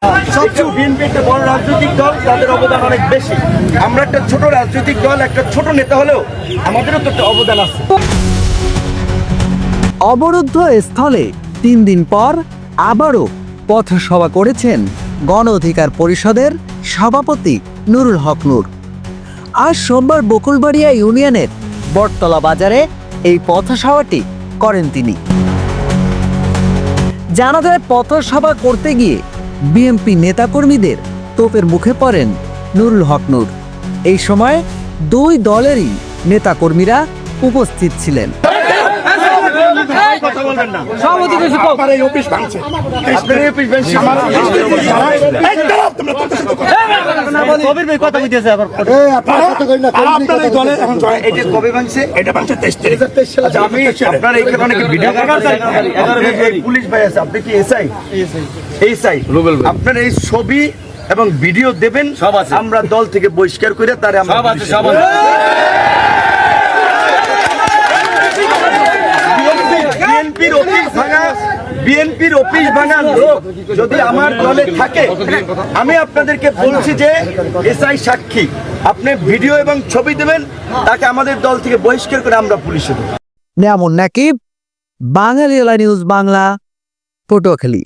সবচেয়ে বিএনপি একটা বড় রাজনৈতিক দল, তাদের অবদান অনেক বেশি। আমরা একটা ছোট রাজনৈতিক দল, একটা ছোট নেতা হলেও আমাদেরও তো একটা অবদান আছে। অবরুদ্ধ স্থলে 3 দিন পর আবারও পথসভা করেছেন গণ অধিকার পরিষদের সভাপতি নুরুল হক নূর। আজ সোমবার বকুলবাড়িয়া ইউনিয়নের বটতলা বাজারে এই পথসভাটি করেন তিনি। জানা যায়, পথসভা করতে গিয়ে বিএনপি নেতাকর্মীদের তোপের মুখে পড়েন নুরুল হক নূর। এই সময় 2 দলেরই নেতাকর্মীরা উপস্থিত ছিলেন। পুলিশ ভাই আছে, আপনি কি এসআই? আপনার এই ছবি এবং ভিডিও দেবেন, আমরা দল থেকে বহিষ্কার করে তার বিএনপির অফিস ভাঙা লোক যদি আমার দলে থাকে, আমি আপনাদেরকে বলছি যে এসআই সাক্ষী, আপনি ভিডিও এবং ছবি দেবেন, তাকে আমাদের দল থেকে বহিষ্কার করে আমরা পুলিশে দেব। নেয়ামুন নাকিব, বাঙালি নিউজ বাংলা, পটুয়াখালী।